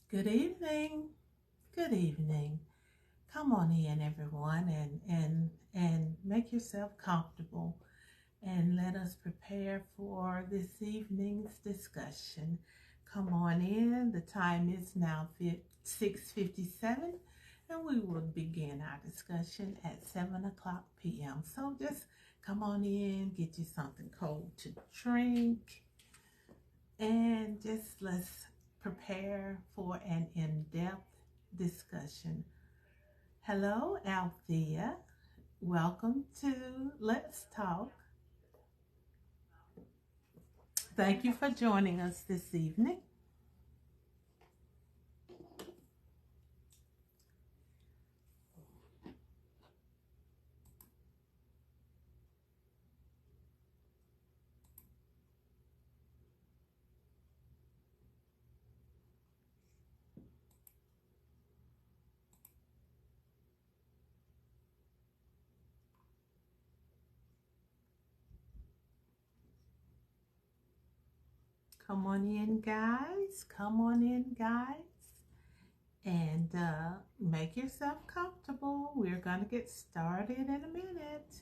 Good evening. Good evening. Come on in, everyone, and make yourself comfortable and let us prepare for this evening's discussion. Come on in. The time is now 6:57, and we will begin our discussion at 7 o'clock p.m. So just come on in, get you something cold to drink, and just let's prepare for an in-depth discussion. Hello, Althea. Welcome to Let's Talk. Thank you for joining us this evening. Come on in, guys. Come on in, guys. And make yourself comfortable. We're going to get started in a minute.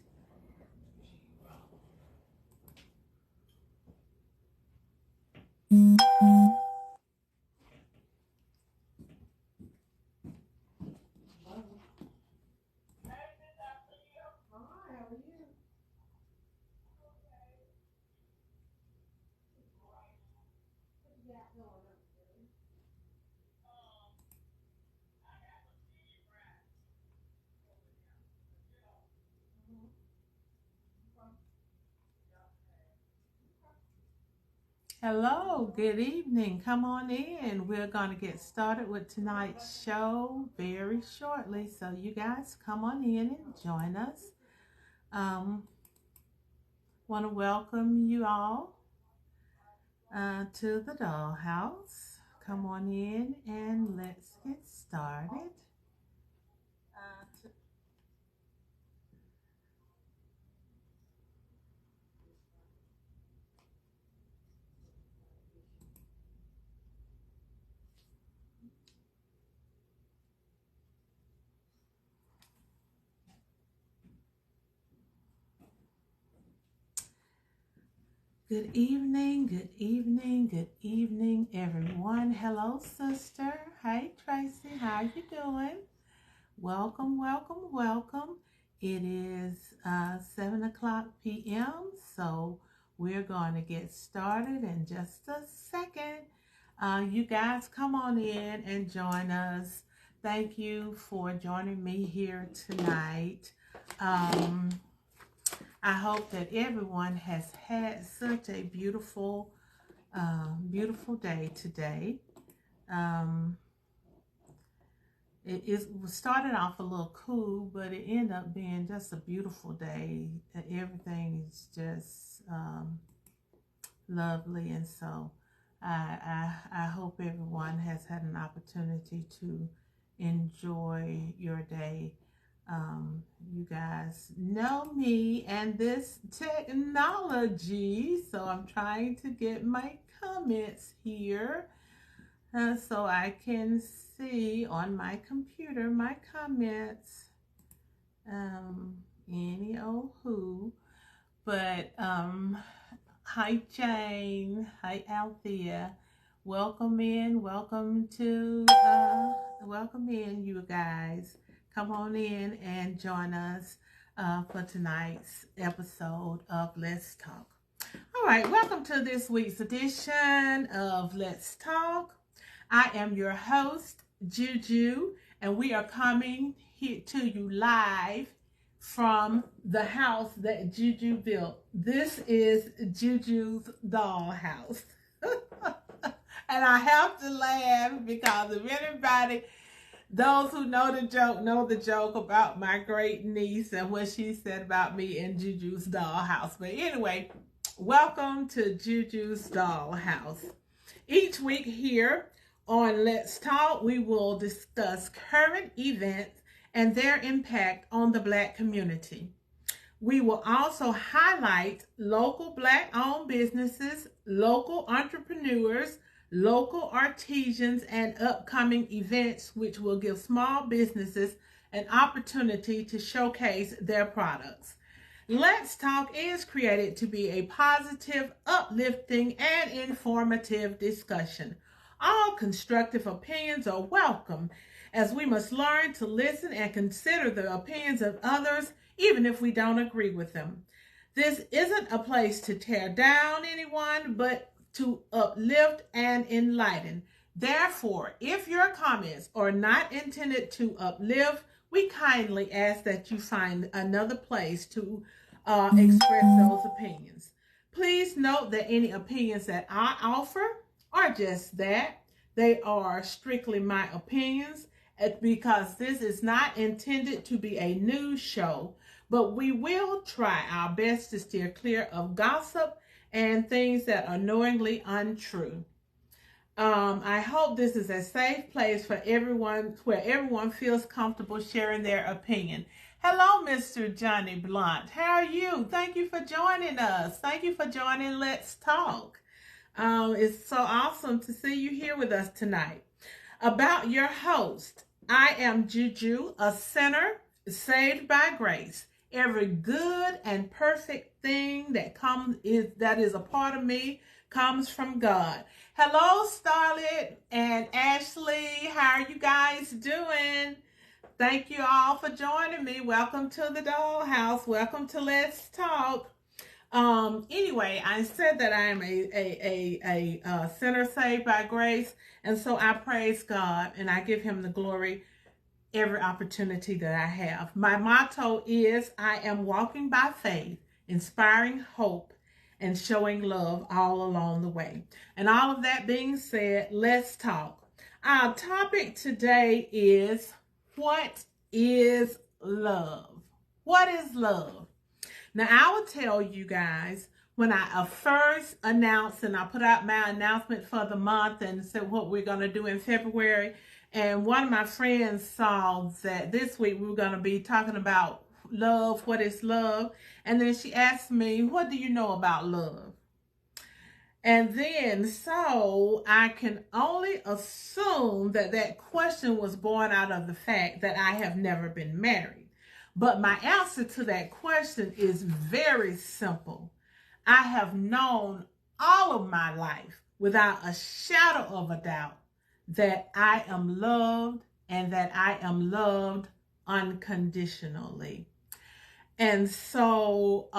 Hello, good evening. Come on in. We're going to get started with tonight's show very shortly. So you guys come on in and join us. Want to welcome you all to the Dollhouse. Come on in and let's get started. Good evening, good evening, good evening, everyone. Hello, sister. Hey, Tracy. How you doing? Welcome, welcome, welcome. It is 7 o'clock p.m., so we're going to get started in just a second. You guys come on in and join us. Thank you for joining me here tonight. I hope that everyone has had such a beautiful, beautiful day today. It started off a little cool, but it ended up being just a beautiful day. Everything is just lovely, and so I hope everyone has had an opportunity to enjoy your day. You guys know me and this technology, so I'm trying to get my comments here so I can see on my computer my comments. Any old who, but hi Jane, hi Althea, welcome in, welcome in, you guys. Come on in and join us for tonight's episode of Let's Talk. All right, welcome to this week's edition of Let's Talk. I am your host, Juju, and we are coming here to you live from the house that Juju built. This is Juju's dollhouse. And I have to laugh because if anybody, those who know the joke about my great niece and what she said about me in Juju's dollhouse. But anyway, welcome to Juju's dollhouse. Each week here on Let's Talk, we will discuss current events and their impact on the Black community. We will also highlight local Black-owned businesses, local entrepreneurs, local artisans, and upcoming events which will give small businesses an opportunity to showcase their products. Let's Talk is created to be a positive, uplifting, and informative discussion. All constructive opinions are welcome, as we must learn to listen and consider the opinions of others, even if we don't agree with them. This isn't a place to tear down anyone, but to uplift and enlighten. Therefore, if your comments are not intended to uplift, we kindly ask that you find another place to express those opinions. Please note that any opinions that I offer are just that. They are strictly my opinions, because this is not intended to be a news show, but we will try our best to steer clear of gossip and things that are knowingly untrue. I hope this is a safe place for everyone, where everyone feels comfortable sharing their opinion. Hello, Mr. Johnny Blunt. How are you? Thank you for joining us. Thank you for joining Let's Talk. It's so awesome to see you here with us tonight. About your host, I am Juju, a sinner saved by grace. Every good and perfect thing that is a part of me comes from God. Hello, Starlet and Ashley. How are you guys doing? Thank you all for joining me. Welcome to the Dollhouse. Welcome to Let's Talk. Anyway, I said that I am a sinner saved by grace, and so I praise God and I give him the glory every opportunity that I have. My motto is, I am walking by faith, inspiring hope, and showing love all along the way. And all of that being said, let's talk. Our topic today is, what is love? What is love? Now, I will tell you guys, when I first announced and I put out my announcement for the month and said what we're going to do in February, and one of my friends saw that this week we were going to be talking about love, what is love? And then she asked me, what do you know about love? And then, so I can only assume that that question was born out of the fact that I have never been married. But my answer to that question is very simple. I have known all of my life, without a shadow of a doubt, that I am loved and that I am loved unconditionally. And so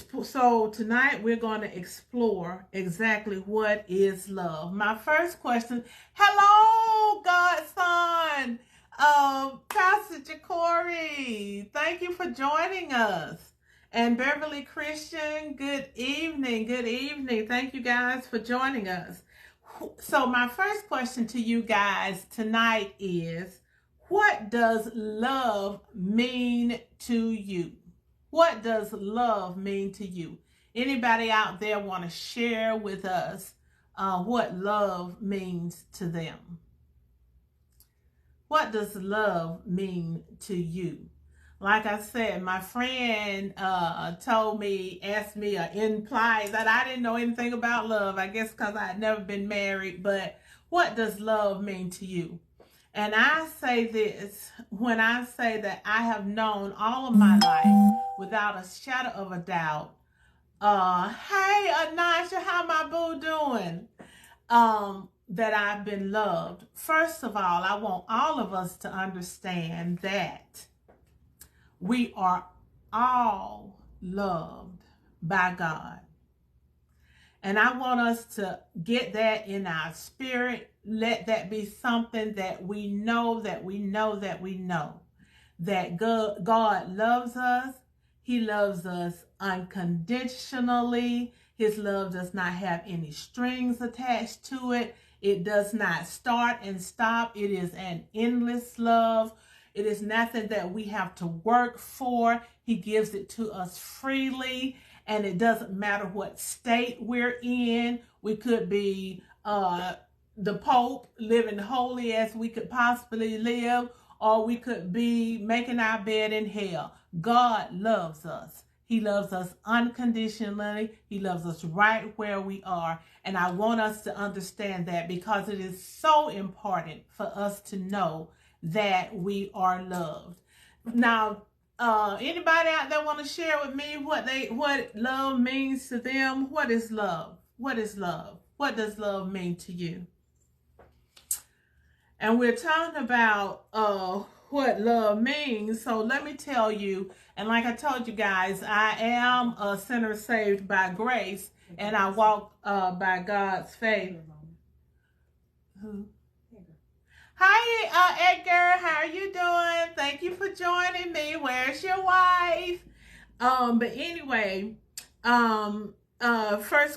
so tonight we're going to explore exactly what is love. My first question, hello, Godson, Pastor Jacory, thank you for joining us. And Beverly Christian, good evening, good evening. Thank you guys for joining us. So my first question to you guys tonight is, what does love mean to you? What does love mean to you? Anybody out there want to share with us what love means to them? What does love mean to you? Like I said, my friend asked me, implied that I didn't know anything about love. I guess because I had never been married. But what does love mean to you? And I say this, when I say that I have known all of my life, without a shadow of a doubt, hey, Anasha, how my boo doing? That I've been loved. First of all, I want all of us to understand that we are all loved by God. And I want us to get that in our spirit. Let that be something that we know, that God loves us. He loves us unconditionally. His love does not have any strings attached to it. It does not start and stop. It is an endless love. It is nothing that we have to work for. He gives it to us freely. And it doesn't matter what state we're in. We could be the Pope, living holy as we could possibly live, or we could be making our bed in hell. God loves us. He loves us unconditionally. He loves us right where we are. And I want us to understand that, because it is so important for us to know that we are loved. Now, anybody out there want to share with me what love means to them? What is love? What is love? What does love mean to you? And we're talking about what love means. So let me tell you, and like I told you guys, I am a sinner saved by grace, and I walk by God's faith. Hi, Edgar. How are you doing? Thank you for joining me. Where's your wife? But anyway, 1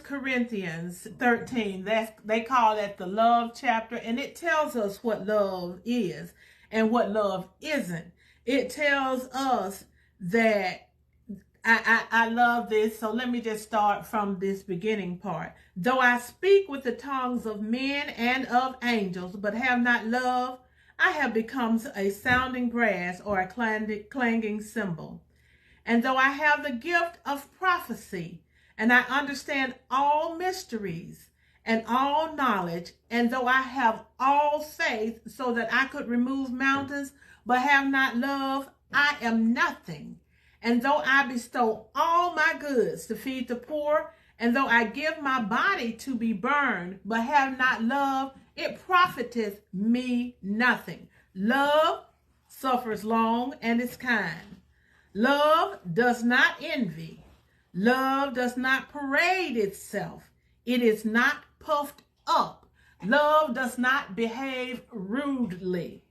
Corinthians 13, they call that the love chapter, and it tells us what love is and what love isn't. It tells us that I love this, so let me just start from this beginning part. Though I speak with the tongues of men and of angels, but have not love, I have become a sounding brass or a clanging cymbal. And though I have the gift of prophecy, and I understand all mysteries and all knowledge, and though I have all faith so that I could remove mountains, but have not love, I am nothing. And though I bestow all my goods to feed the poor, and though I give my body to be burned, but have not love, it profiteth me nothing. Love suffers long and is kind. Love does not envy. Love does not parade itself. It is not puffed up. Love does not behave rudely.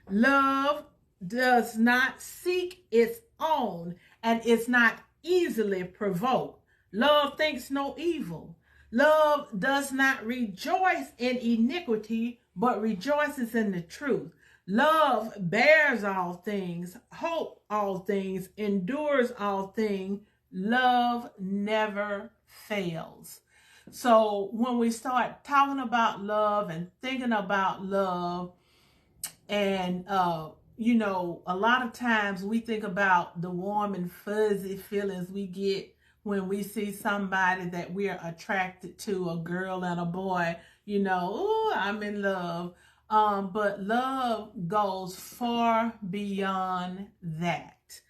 Love does not seek its own and is not easily provoked. Love thinks no evil. Love does not rejoice in iniquity, but rejoices in the truth. Love bears all things, hopes all things, endures all things. Love never fails. So when we start talking about love and thinking about love, and you know, a lot of times we think about the warm and fuzzy feelings we get when we see somebody that we're attracted to, a girl and a boy, you know, oh, I'm in love. But love goes far beyond that.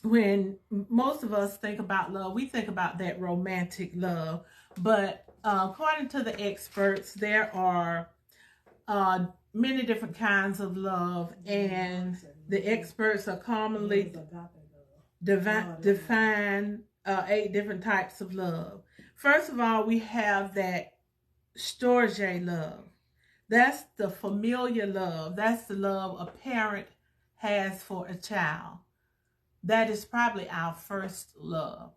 When most of us think about love, we think about that romantic love. But according to the experts, there are many different kinds of love, and the experts are commonly define 8 different types of love. First of all, we have that storge love. That's the familiar love. That's the love a parent has for a child. That is probably our first love.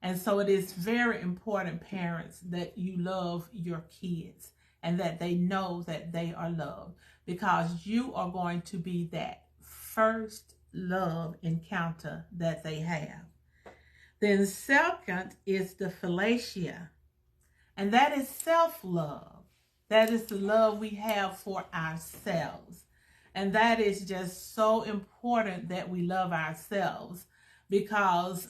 And so it is very important, parents, that you love your kids and that they know that they are loved, because you are going to be that first love encounter that they have. Then second is the philatia, and that is self-love. That is the love we have for ourselves. And that is just so important that we love ourselves, because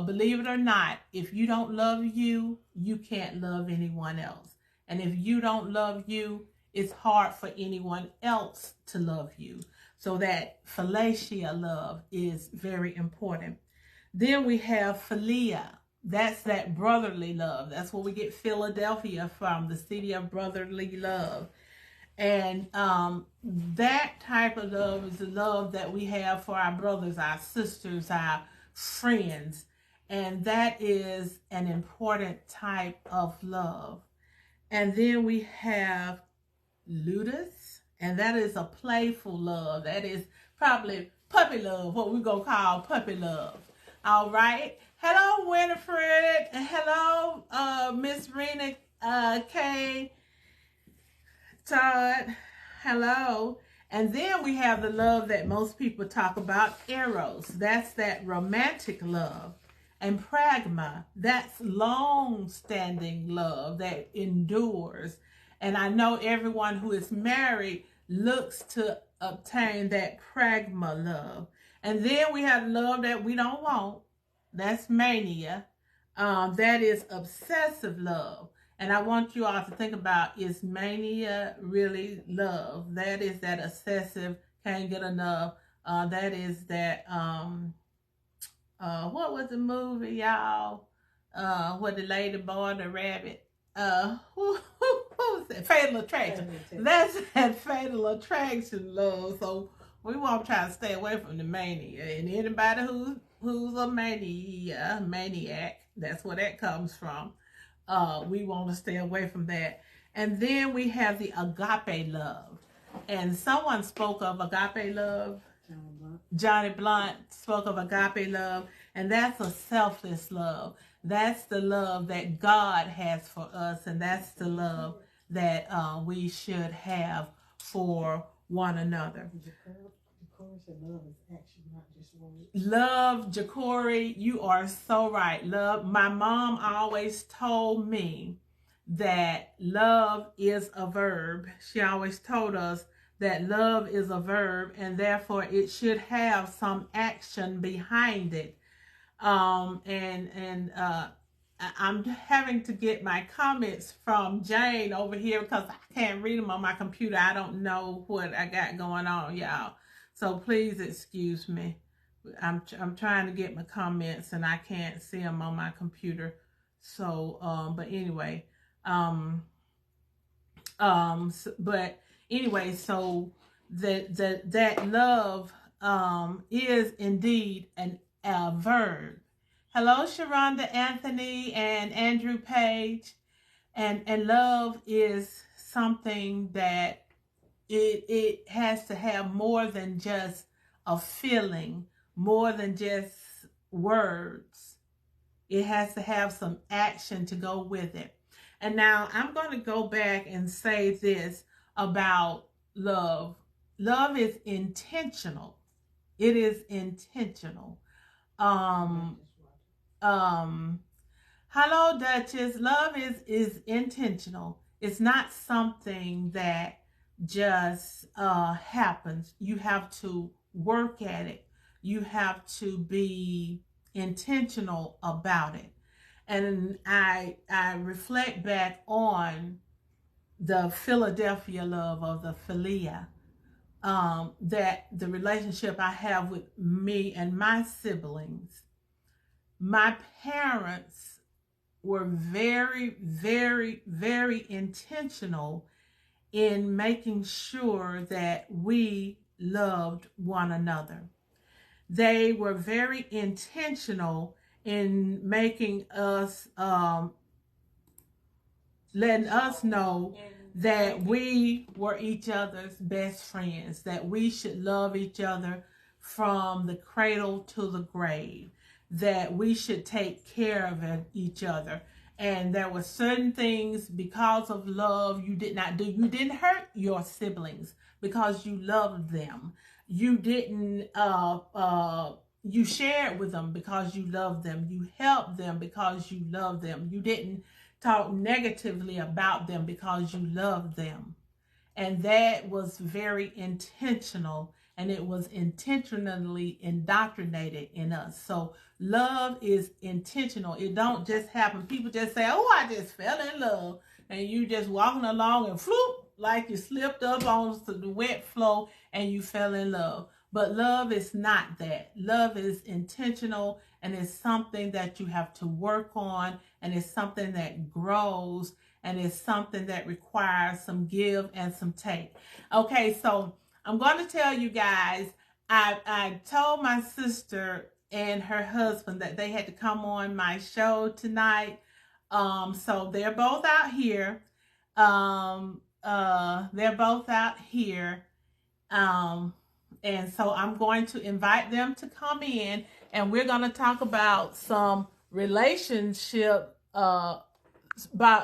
believe it or not, if you don't love you, you can't love anyone else. And if you don't love you, it's hard for anyone else to love you. So that philatia love is very important. Then we have philia. That's that brotherly love. That's where we get Philadelphia from, the city of brotherly love. And that type of love is the love that we have for our brothers, our sisters, our friends. And that is an important type of love. And then we have ludus, and that is a playful love. That is probably puppy love, what we're going to call puppy love. All right. Hello, Winifred. And hello, Miss Rena K. Todd. Hello. And then we have the love that most people talk about, eros. That's that romantic love. And pragma, that's long-standing love that endures. And I know everyone who is married looks to obtain that pragma love. And then we have love that we don't want. That's mania. That is obsessive love. And I want you all to think about, is mania really love? That is that obsessive, can't get enough. That is that what was the movie, y'all? What the lady boy the rabbit? What was that? Fatal Attraction. That's that Fatal Attraction love. So we want to try to stay away from the mania. And anybody who's a maniac, that's where that comes from. We want to stay away from that. And then we have the agape love. And someone spoke of agape love. Johnny Blunt spoke of agape love, and that's a selfless love. That's the love that God has for us, and that's the love that we should have for one another. Love, Ja'Cory, you are so right. Love, my mom always told me that love is a verb. She always told us that love is a verb, and therefore it should have some action behind it. I'm having to get my comments from Jane over here because I can't read them on my computer. I don't know what I got going on, y'all. So please excuse me. I'm trying to get my comments and I can't see them on my computer. So, but anyway, so that love is indeed a verb. Hello, Sharonda Anthony and Andrew Page. And love is something that it has to have more than just a feeling, more than just words. It has to have some action to go with it. And now I'm going to go back and say this about love. Love is intentional. It is intentional. Hello, Duchess. Love is intentional. It's not something that just happens. You have to work at it. You have to be intentional about it. And I reflect back on the Philadelphia love of the Philia, that the relationship I have with me and my siblings. My parents were very, very, very intentional in making sure that we loved one another. They were very intentional in making us, letting us know that we were each other's best friends, that we should love each other from the cradle to the grave, that we should take care of each other. And there were certain things because of love you did not do. You didn't hurt your siblings because you loved them. You didn't, you shared with them because you loved them. You helped them because you loved them. You didn't talk negatively about them because you loved them. And that was very intentional, and it was intentionally indoctrinated in us. So love is intentional. It don't just happen. People just say, oh, I just fell in love. And you just walking along and floop, like you slipped up onto the wet floor and you fell in love. But love is not that. Love is intentional, and it's something that you have to work on, and it's something that grows, and it's something that requires some give and some take. Okay, so I'm going to tell you guys, I told my sister and her husband that they had to come on my show tonight. So they're both out here. They're both out here. And so I'm going to invite them to come in, and we're going to talk about some relationship, about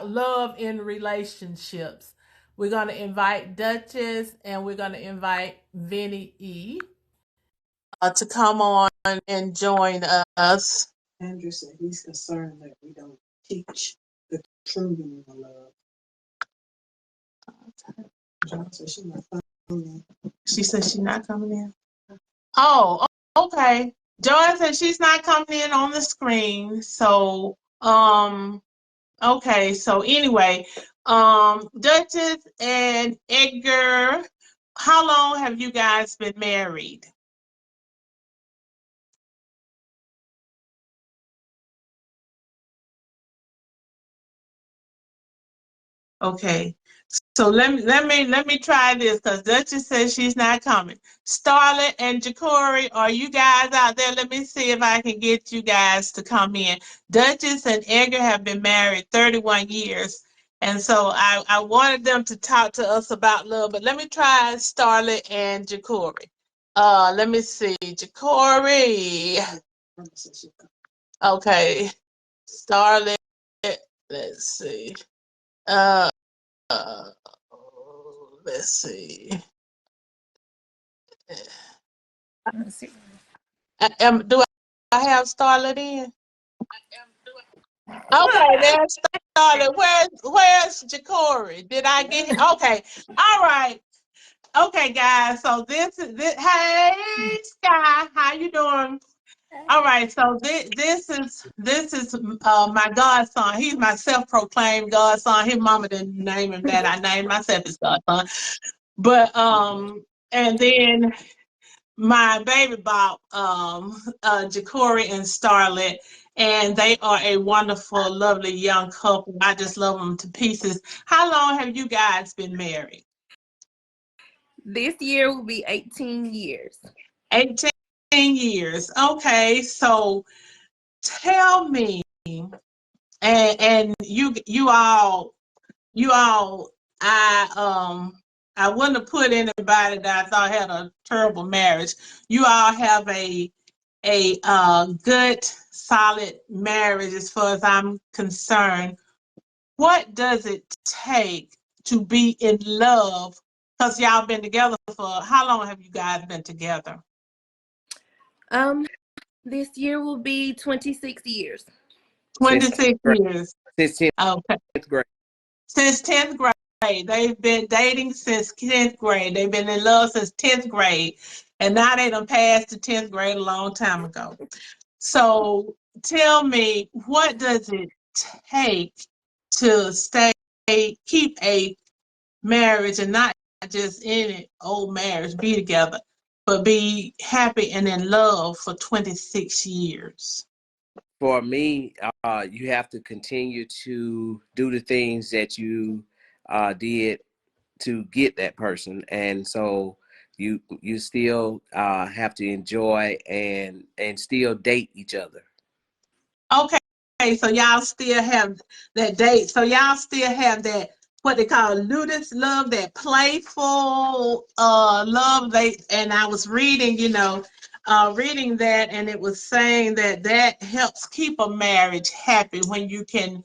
love in relationships. We're going to invite Duchess, and we're going to invite Vinny E. To come on and join us. Andrew said he's concerned that we don't teach the true meaning of love. John said she's not coming in. She said she's not coming in. Oh, Okay. Joy said she's not coming in on the screen. So, okay. So anyway, Duchess and Edgar, how long have you guys been married? Okay. So let me try this because Duchess says she's not coming. Starlet and Jacory, are you guys out there? Let me see if I can get you guys to come in. Duchess and Edgar have been married 31 years. And so I wanted them to talk to us about love, but let me try Starlet and Jacory. Let me see. Jacory. Okay. Starlet. Let's see. Uh uh, let's see. Let's see. Do I have Starlet in? Okay, there's Starlet. Where's Jacory? Did I get him? Okay. All right. Okay, guys. So this is this. Hey, Sky, how you doing? All right. So this is my godson. He's my self-proclaimed godson. His mama didn't name him that. I named myself his godson. But and then my baby bop, Jacory and Starlet, and they are a wonderful, lovely young couple. I just love them to pieces. How long have you guys been married? This year will be 18 years. 18 years. Okay, so tell me, and you all, I wouldn't have put anybody that I thought had a terrible marriage. You all have a good, solid marriage as far as I'm concerned. What does it take to be in love? Because y'all been together for how long have you guys been together? This year will be 26 years. 26 years. Since 10th Okay. grade. Since 10th grade. They've been dating since 10th grade. They've been in love since 10th grade. And now they done passed the 10th grade a long time ago. So tell me, what does it take to keep a marriage and not just any old marriage, be together, but be happy and in love for 26 years? For me, you have to continue to do the things that you did to get that person, and so you still have to enjoy and still date each other. Okay, so y'all still have that date. So y'all still have that what they call ludus love, that playful love. And I was reading, reading that, and it was saying that helps keep a marriage happy when you can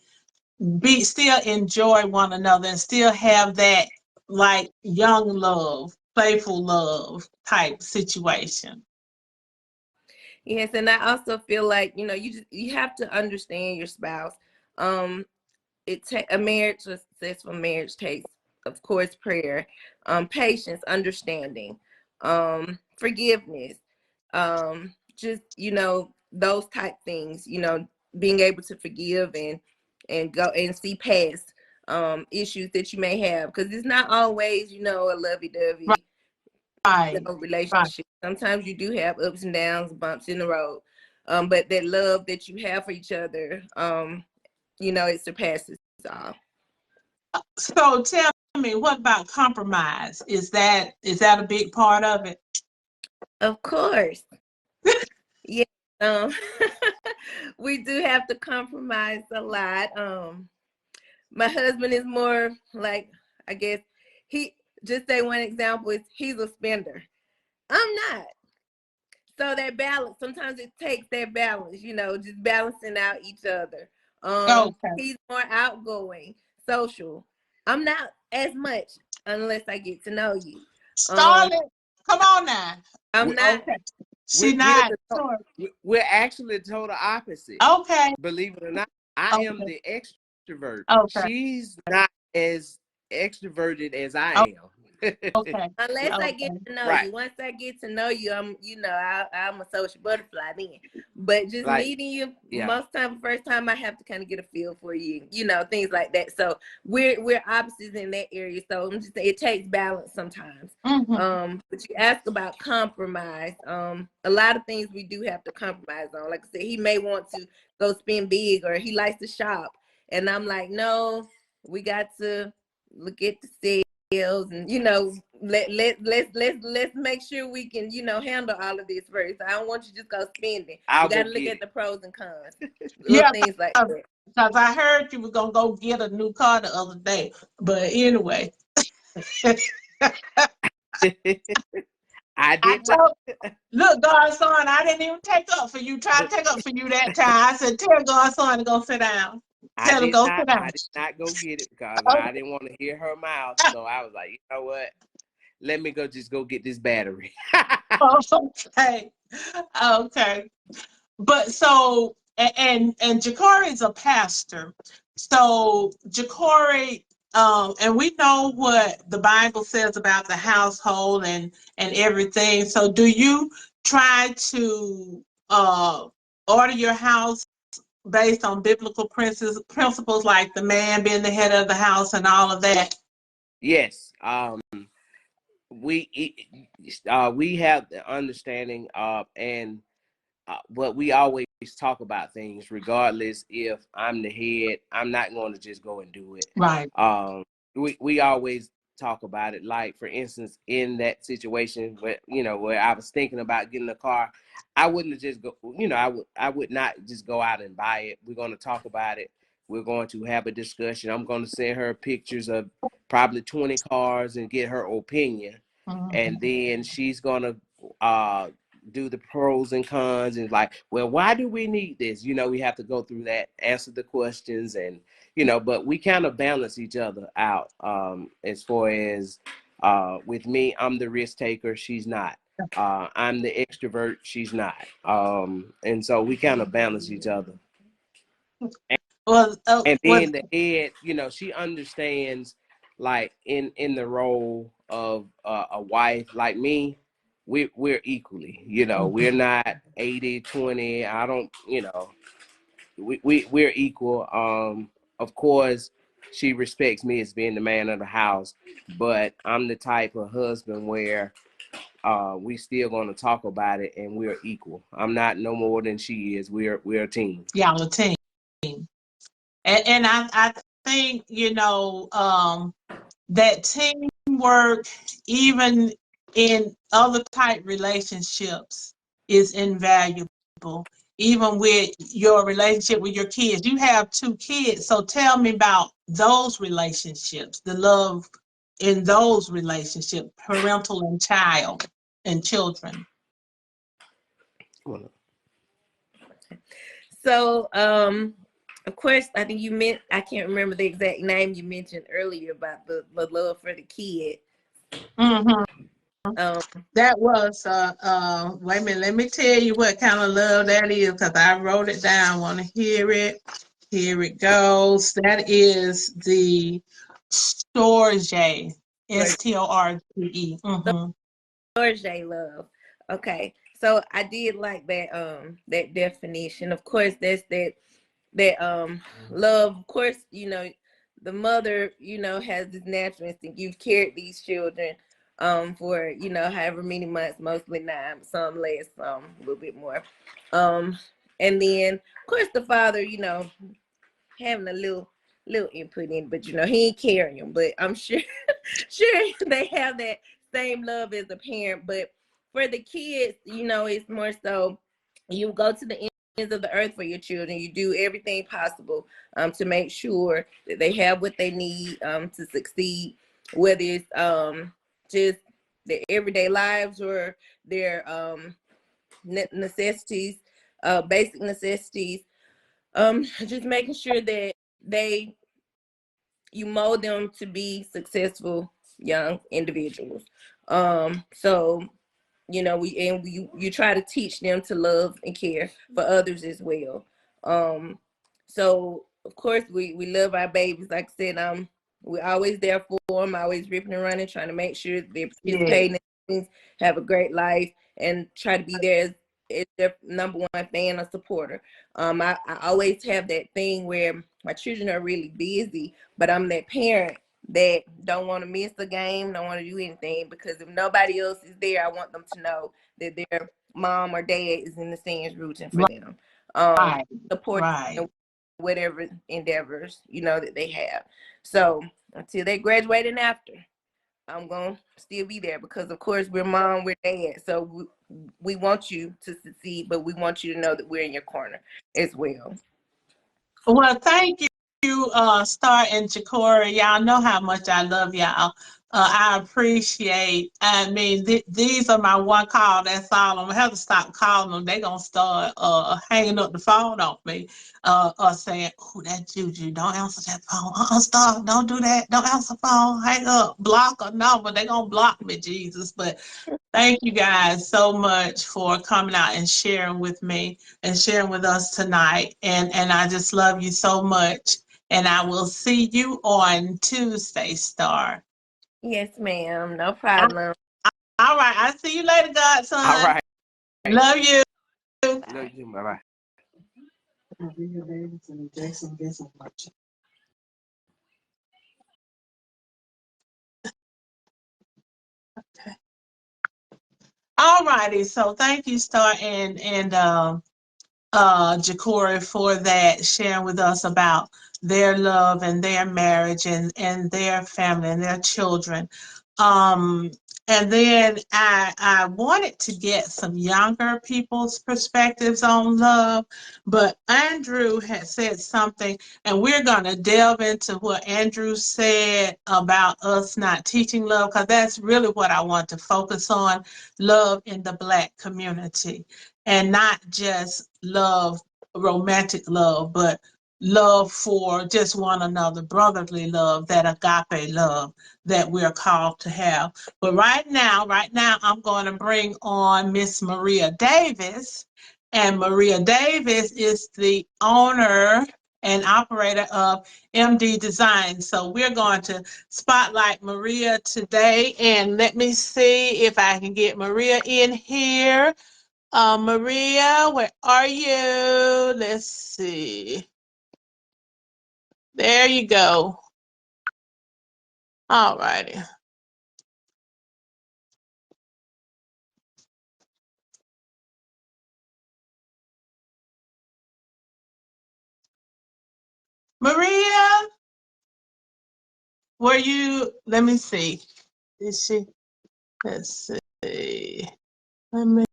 still enjoy one another and still have that like young love, playful love type situation. Yes, and I also feel like, you have to understand your spouse. A marriage, a successful marriage takes, of course, prayer, patience, understanding, forgiveness, just, those type things, being able to forgive and go and see past issues that you may have, because it's not always, a lovey-dovey Right. relationship. Sometimes you do have ups and downs, bumps in the road, but that love that you have for each other, it surpasses all. So tell me, what about compromise? Is that a big part of it? Of course. Yeah. We do have to compromise a lot. My husband is more like, I guess, just say one example is he's a spender. I'm not. So that balance, sometimes it takes that balance, just balancing out each other. Okay. He's more outgoing, social. I'm not as much unless I get to know you. Starlet, come on now. I'm not. Okay. She not. We're actually the total opposite. Okay. Believe it or not, I Okay. am the extrovert. Okay. She's not as extroverted as I am. Okay. Unless I get Okay. to know Right. you. Once I get to know you, I'm a social butterfly then. But just Like, meeting you, yeah. most time, first time, I have to kind of get a feel for you, things like that. So we're opposites in that area. So I'm just saying it takes balance sometimes. Mm-hmm. But you ask about compromise. A lot of things we do have to compromise on. Like I said, he may want to go spend big, or he likes to shop, and I'm like, no, we got to look at the sales, and let's make sure we can handle all of this first. I don't want you to just go spending. I'll We got go to look get at it. the pros and cons, little Yeah, things like that. because I heard you were gonna go get a new car the other day. But anyway, I I did not. told look, Godson, I didn't even take up for you. Try to take up for you that time. I said, tell Godson to go sit down. I Tell him did go sit not. down. I did not go get it because Okay. I didn't want to hear her mouth. So I was like, you know what? Let me go get this battery. Okay. Okay. But so and Jakari is a pastor. So Jakari, and we know what the Bible says about the household and everything. So do you try to order your house based on biblical principles like the man being the head of the house and all of that? Yes. We have the understanding and but we always talk about things regardless if I'm the head. I'm not going to just go and do it. Right. We always talk about it. Like, for instance, in that situation where I was thinking about getting a car, I wouldn't have just go, I would not just go out and buy it. We're going to talk about it. We're going to have a discussion. I'm going to send her pictures of probably 20 cars and get her opinion. And then she's going to do the pros and cons, and like, well, why do we need this? We have to go through that, answer the questions, and but we kind of balance each other out. As far as with me, I'm the risk taker, she's not. I'm the extrovert, she's not. And so we kind of balance each other. Well, And being the head, she understands, like, in the role of a wife. Like me, we're equally, we're not 80-20. I don't, we're equal. Of course, she respects me as being the man of the house, but I'm the type of husband where we still going to talk about it, and we're equal. I'm not no more than she is. We're a team. y'all a team. And I think, that teamwork, even in other type relationships, is invaluable. Even with your relationship with your kids. You have 2 kids, so tell me about those relationships, the love in those relationships, parental and child and children. So, of course, I think I can't remember the exact name you mentioned earlier about the love for the kid. Mm-hmm. Um, That was wait a minute, let me tell you what kind of love that is, because I wrote it down. Want to hear it? Here it goes. That is the Storge. STORGE. Mm-hmm. Storge love. Okay. So I did like that that definition. Of course, that's that love. Of course, the mother, has this natural instinct. You've carried these children for however many months, mostly 9, some less, a little bit more. And then of course the father, having a little input in, but he ain't carrying them. But I'm sure they have that same love as a parent. But for the kids, it's more so you go to the ends of the earth for your children. You do everything possible to make sure that they have what they need to succeed, whether it's just their everyday lives or their necessities, basic necessities. Just making sure that you mold them to be successful young individuals. So you try to teach them to love and care for others as well. So of course we love our babies. Like I said, I'm We're always there for them, always ripping and running, trying to make sure they're Yeah. participating in things, have a great life, and try to be there as their number one fan or supporter. I always have that thing where my children are really busy, but I'm that parent that don't want to miss a game, don't want to do anything, because if nobody else is there, I want them to know that their mom or dad is in the stands rooting for them, Right. supporting Right. whatever endeavors, that they have. So until they graduate and after, I'm going to still be there, because of course we're mom, we're dad. So we want you to succeed, but we want you to know that we're in your corner as well. Well, thank you, Star and Ja'Cory. Y'all know how much I love y'all. I appreciate. I mean, these are my one call. That's all. I'm gonna have to stop calling them. They gonna start hanging up the phone off me, or saying, "Oh, that Juju, don't answer that phone. Star, don't do that. Don't answer the phone. Hang up, block or no." But they gonna block me, Jesus. But thank you guys so much for coming out and sharing with me and sharing with us tonight. And I just love you so much. And I will see you on Tuesday, Star. Yes, ma'am. No problem. All right. I'll see you later, Godson. All right. Love you. Love you. Bye-bye. Maria Davis and Jason Vincent watching. Okay. All righty. So thank you, Star and Ja'Cory, for that, sharing with us about their love and their marriage and their family and their children. And then I wanted to get some younger people's perspectives on love, but Andrew had said something, and we're going to delve into what Andrew said about us not teaching love, because that's really what I want to focus on, love in the Black community. And not just love, romantic love, but love for just one another, brotherly love, that agape love that we're called to have. But right now, I'm going to bring on Miss Maria Davis. And Maria Davis is the owner and operator of MD Design. So we're going to spotlight Maria today. And let me see if I can get Maria in here. Maria, where are you? Let's see. There you go. All righty. Maria, were you, let me see. Is she, let's see. Let me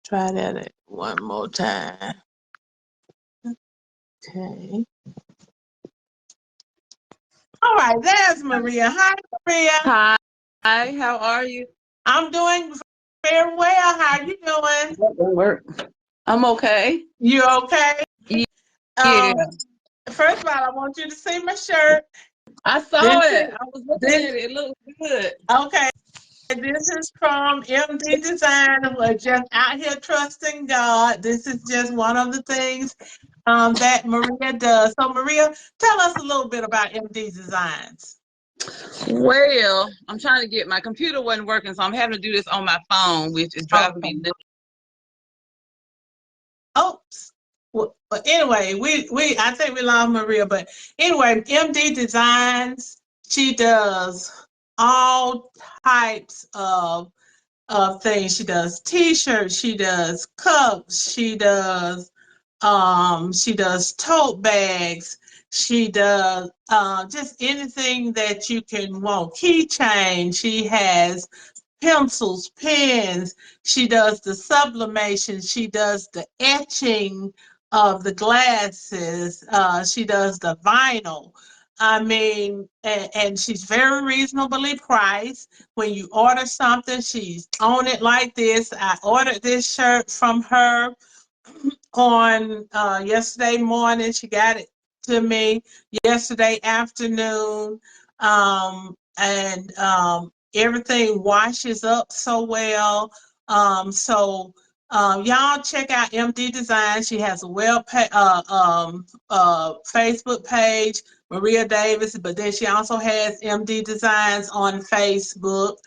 try that one more time. Okay. All right, there's Maria. Hi, Maria. Hi, how are you? I'm doing very well. How are you doing? That don't work. I'm okay. You okay? Yeah. First of all, I want you to see my shirt. I saw it. I was looking at it. It looks good. Okay. This is from MD Design. We're just out here trusting God. This is just one of the things that Maria does. So, Maria, tell us a little bit about MD Designs. Well, I'm trying to get my computer wasn't working, so I'm having to do this on my phone, which is driving me nuts. Oops. Well, but anyway, I think we lost Maria, but anyway, MD Designs, she does all types of things. She does t-shirts, she does cups, she does tote bags, she does just anything that you can want. Keychain, she has pencils, pens, she does the sublimation, she does the etching of the glasses, she does the vinyl. I mean, and she's very reasonably priced. When you order something, she's on it like this. I ordered this shirt from her on yesterday morning. She got it to me yesterday afternoon. And everything washes up so well. So Y'all check out MD Design. She has a Facebook page, Maria Davis, but then she also has MD Designs on Facebook.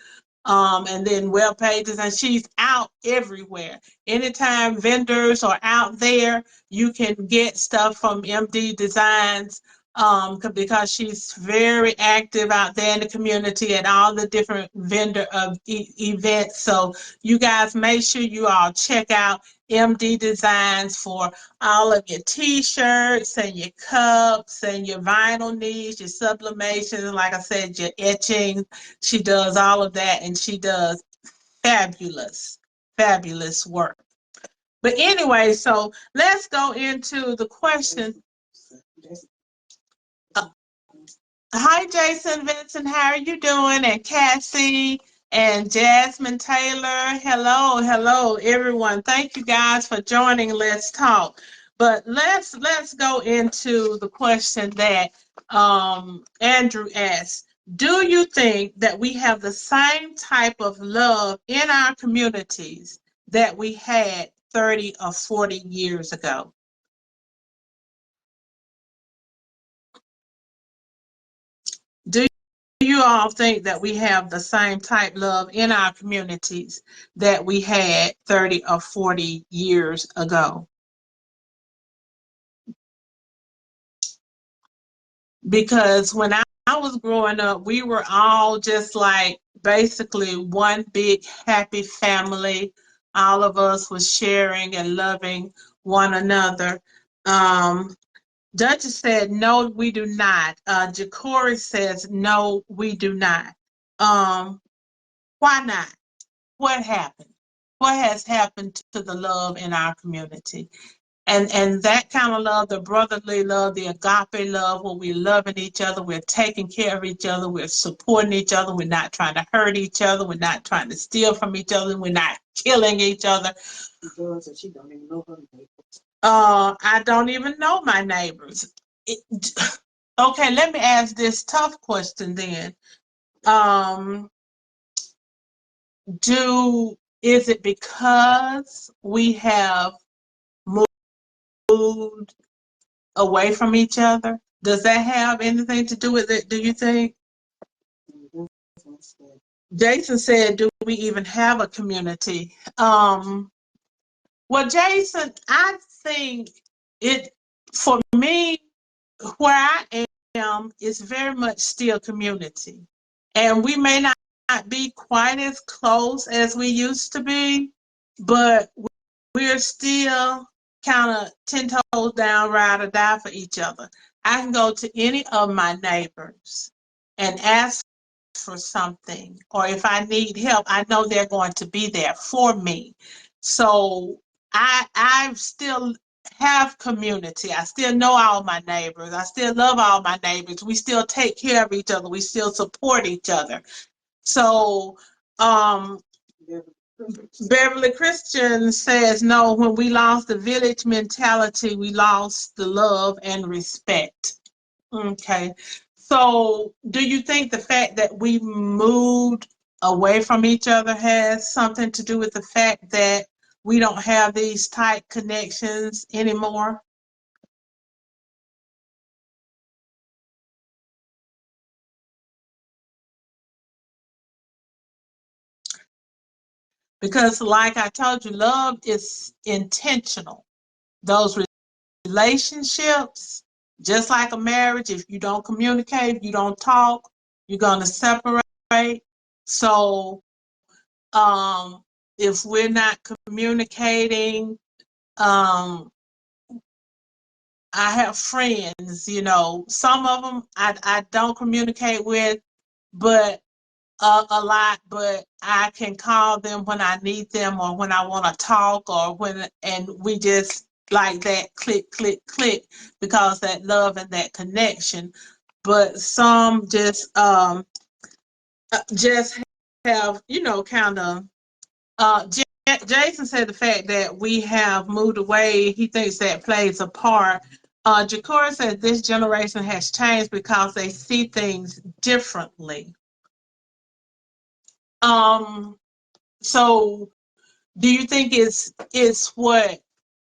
And then web pages, and she's out everywhere. Anytime vendors are out there, you can get stuff from MD Designs, because she's very active out there in the community at all the different vendor events. So you guys make sure you all check out MD Designs for all of your t-shirts and your cups and your vinyl needs, your sublimations, like I said, your etching. She does all of that, and she does fabulous, fabulous work. But anyway, so let's go into the question. Hi, Jason Vincent. How are you doing? And Cassie and Jasmine Taylor. Hello, hello, everyone. Thank you guys for joining Let's Talk. But let's go into the question that Andrew asked. Do you think that we have the same type of love in our communities that we had 30 or 40 years ago? Do you all think that we have the same type love in our communities that we had 30 or 40 years ago? Because when I was growing up, we were all just like basically one big happy family. All of us was sharing and loving one another. Duchess said, no, we do not. Ja'Cory says, no, we do not. Why not? What happened? What has happened to the love in our community? And that kind of love, the brotherly love, the agape love, where we're loving each other, we're taking care of each other, we're supporting each other, we're not trying to hurt each other, we're not trying to steal from each other, we're not killing each other. She don't even know her neighbors. I don't even know my neighbors. Okay, let me ask this tough question then. Is it because we have moved away from each other? Does that have anything to do with it, do you think? Jason said, do we even have a community? Well, Jason, I think for me, where I am is very much still community. And we may not be quite as close as we used to be, but we're still kind of 10 toes down, ride or die for each other. I can go to any of my neighbors and ask for something, or if I need help, I know they're going to be there for me. So I still have community. I still know all my neighbors. I still love all my neighbors. We still take care of each other. We still support each other. So Beverly Christian says, no, when we lost the village mentality, we lost the love and respect. Okay. So do you think the fact that we moved away from each other has something to do with the fact that we don't have these tight connections anymore? Because like I told you, love is intentional. Those relationships, just like a marriage, if you don't communicate, if you don't talk, you're going to separate. So if we're not communicating, I have friends, some of them I don't communicate with, but a lot, but I can call them when I need them or when I want to talk, and we just like that click, click, click, because that love and that connection. But some just have, kind of, Jason said the fact that we have moved away, he thinks that plays a part. Ja'Cory said this generation has changed because they see things differently. So Do you think it's what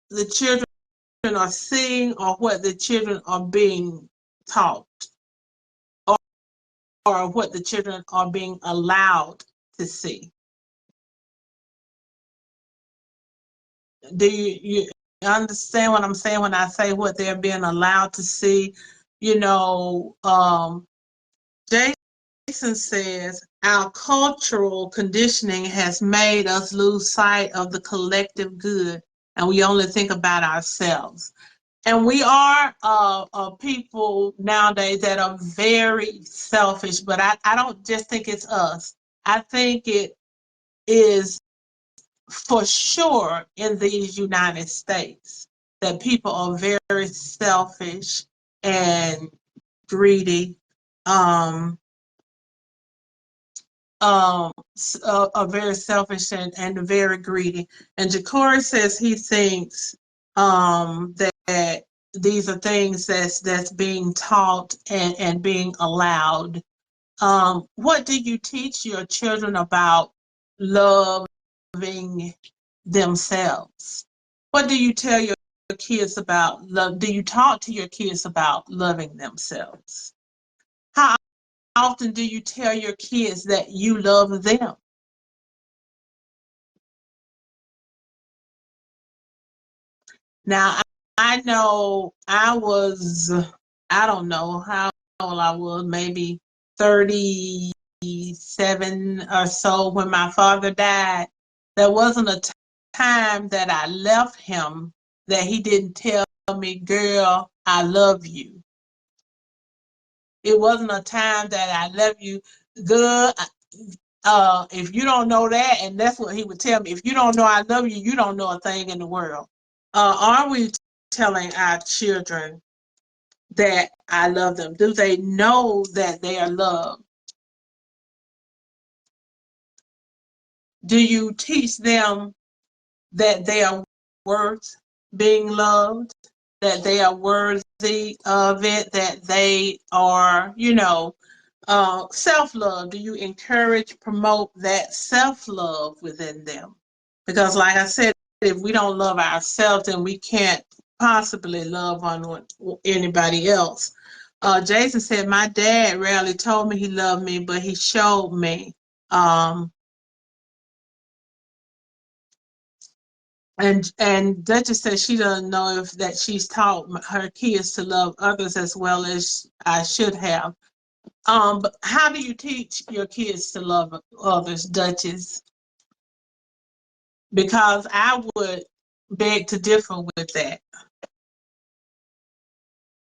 the children are seeing or what the children are being taught, or what the children are being allowed to see? Do you understand what I'm saying when I say what they're being allowed to see? You know, Jason says our cultural conditioning has made us lose sight of the collective good, and we only think about ourselves. And we are people nowadays that are very selfish, but I don't just think it's us. I think it is for sure in these United States that people are very selfish and greedy, are very selfish and very greedy. And Ja'Cory says he thinks that these are things that's being taught and being allowed. What do you teach your children about loving themselves? What do you tell your kids about love? Do you talk to your kids about loving themselves? How often do you tell your kids that you love them? Now, I know I don't know how old I was, maybe 37 or so when my father died. There wasn't a time that I left him that he didn't tell me, girl, I love you. It wasn't a time that I love you, good. If you don't know that, and that's what he would tell me, if you don't know I love you, you don't know a thing in the world. Are we telling our children that I love them? Do they know that they are loved? Do you teach them that they are worth being loved, that they are worthy of it, that they are, self-love? Do you encourage, promote that self-love within them? Because like I said, if we don't love ourselves, then we can't possibly love on anybody else. Jason said, my dad rarely told me he loved me, but he showed me. And Duchess says she doesn't know if that she's taught her kids to love others as well as I should have. But how do you teach your kids to love others, Duchess? Because I would beg to differ with that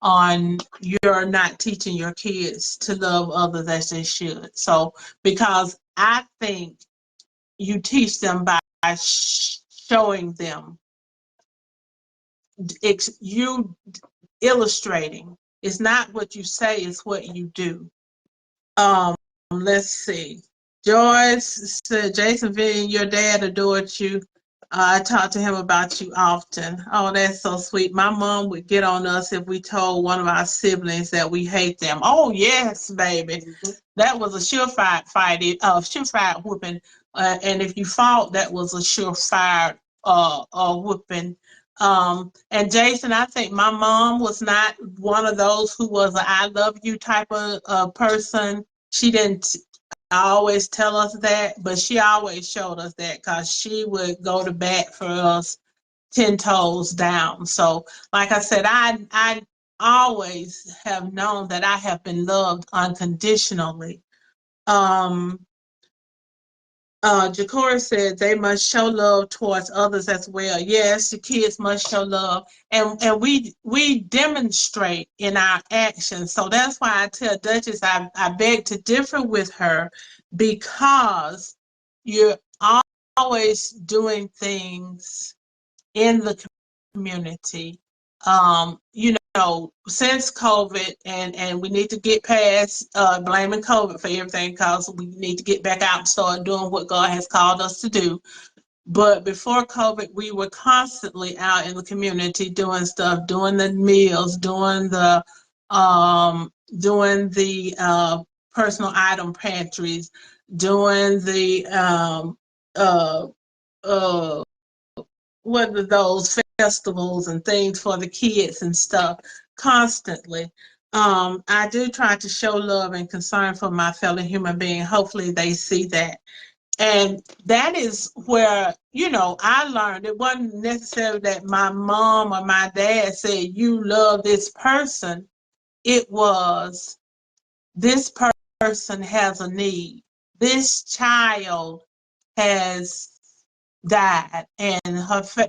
on you're not teaching your kids to love others as they should. So, because I think you teach them by showing them, you illustrating. It's not what you say, it's what you do. Let's see. Joyce said, Jason Vivian, your dad adored you. I talk to him about you often. Oh, that's so sweet. My mom would get on us if we told one of our siblings that we hate them. Oh, yes, baby. That was a surefire whooping. And if you fought, that was a surefire whooping. And Jason, I think my mom was not one of those who was a I love you type of person. She didn't always tell us that, but she always showed us that because she would go to bat for us 10 toes down. So like I said, I always have known that I have been loved unconditionally. Ja'Cory said they must show love towards others as well. Yes, the kids must show love, and we demonstrate in our actions. So that's why I tell Duchess I beg to differ with her, because you're always doing things in the community. Since COVID, and we need to get past blaming COVID for everything, because we need to get back out and start doing what God has called us to do. But before COVID, we were constantly out in the community doing stuff, doing the meals, doing the personal item pantries, doing the uh what are those festivals and things for the kids and stuff constantly. I do try to show love and concern for my fellow human being. Hopefully they see that. And that is where, you know, I learned it wasn't necessarily that my mom or my dad said, you love this person. It was, this person has a need. This child has died, and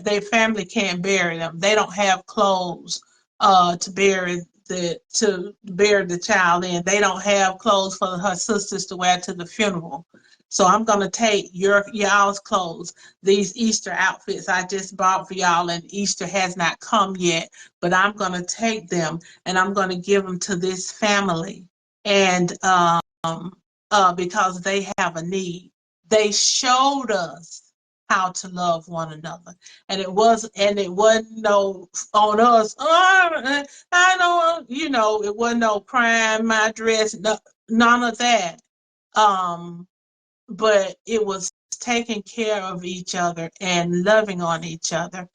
their family can't bury them. They don't have clothes to bury the child in. They don't have clothes for her sisters to wear to the funeral. So I'm gonna take y'all's clothes, these Easter outfits I just bought for y'all, and Easter has not come yet, but I'm gonna take them and I'm gonna give them to this family, and because they have a need. They showed us how to love one another, and it wasn't no on us. Oh, I don't, you know, it wasn't no crying my dress, no, none of that. But it was taking care of each other and loving on each other.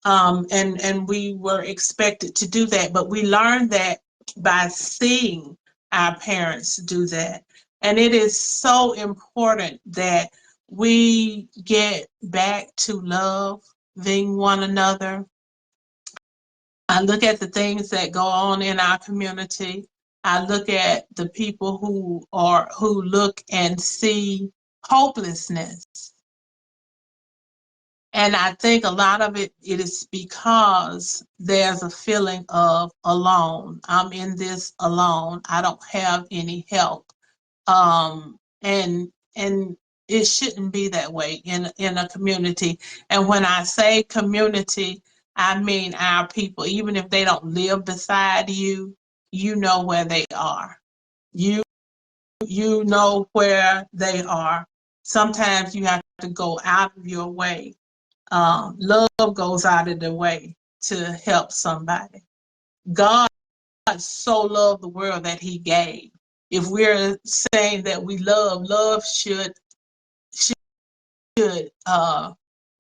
And we were expected to do that, but we learned that by seeing our parents do that. And it is so important that we get back to loving one another. I look at the things that go on in our community. I look at the people who look and see hopelessness. And I think a lot of it is because there's a feeling of alone. I'm in this alone. I don't have any help. And it shouldn't be that way in a community. And when I say community, I mean our people. Even if they don't live beside you, you know where they are. You know where they are. Sometimes you have to go out of your way. Love goes out of the way to help somebody. God so loved the world that he gave. If we're saying that we love should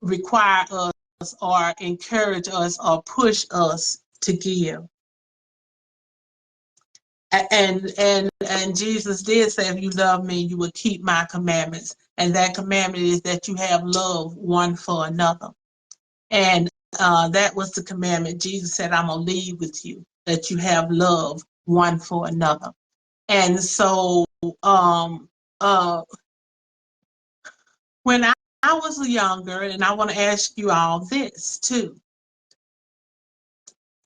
require us or encourage us or push us to give. And Jesus did say, if you love me, you will keep my commandments. And that commandment is that you have love one for another. And that was the commandment. Jesus said, I'm going to leave with you, that you have love one for another. And so when I was younger, and I want to ask you all this too.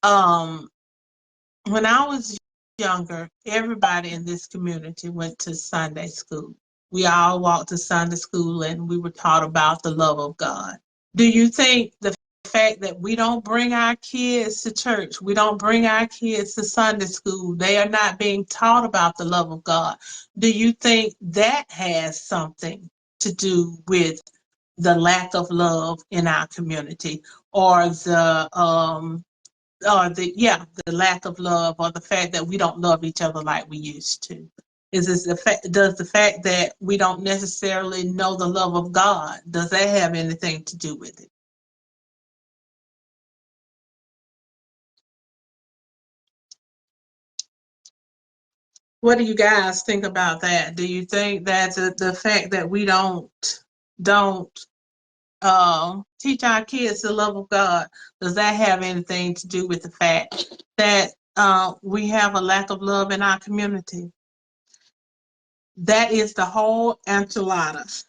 When I was younger, everybody in this community went to Sunday school. We all walked to Sunday school and we were taught about the love of God. Do you think the fact that we don't bring our kids to church, we don't bring our kids to Sunday school, they are not being taught about the love of God, do you think that has something to do with the lack of love in our community, or the lack of love, or the fact that we don't love each other like we used to? Is this the fact? Does the fact that we don't necessarily know the love of God, does that have anything to do with it? What do you guys think about that? Do you think that the fact that we don't teach our kids the love of God, does that have anything to do with the fact that we have a lack of love in our community? That is the whole enchilada.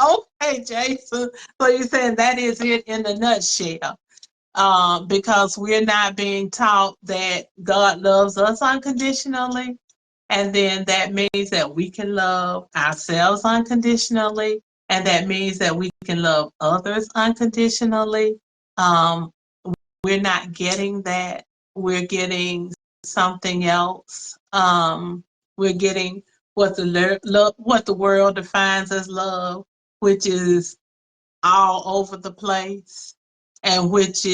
Okay, Jason. So you're saying that is it in a nutshell. Because we're not being taught that God loves us unconditionally. And then that means that we can love ourselves unconditionally. And that means that we can love others unconditionally. Um, we're not getting that. We're getting something else. We're getting what the world defines as love, which is all over the place, and which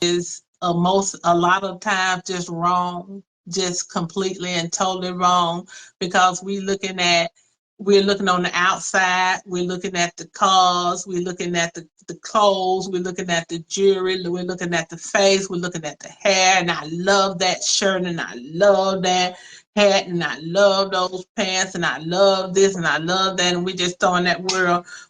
is a lot of times just wrong, just completely and totally wrong, because we looking at we're looking on the outside, we're looking at the cars, we're looking at the clothes, we're looking at the jewelry, we're looking at the face, we're looking at the hair, and I love that shirt, and I love that hat, and I love those pants, and I love this, and I love that, and we're just throwing that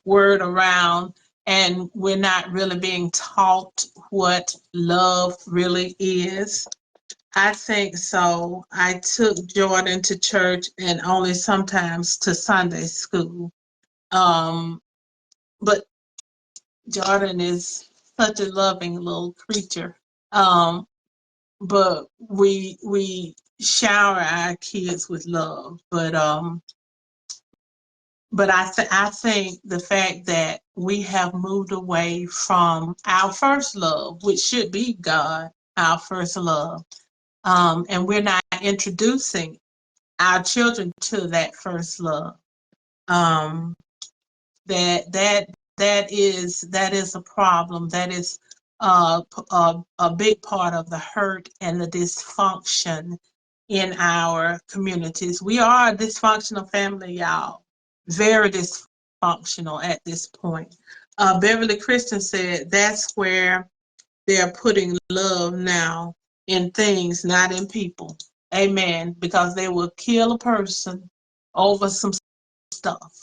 word around, and we're not really being taught what love really is. I think so. I took Jordan to church and only sometimes to Sunday school. But Jordan is such a loving little creature. But we shower our kids with love. But I think the fact that we have moved away from our first love, which should be God, our first love, and we're not introducing our children to that first love. That is a problem. That is a big part of the hurt and the dysfunction in our communities. We are a dysfunctional family, y'all. Very dysfunctional at this point. Beverly Christian said that's where they're putting love now, in things, not in people. Amen. Because they will kill a person over some stuff.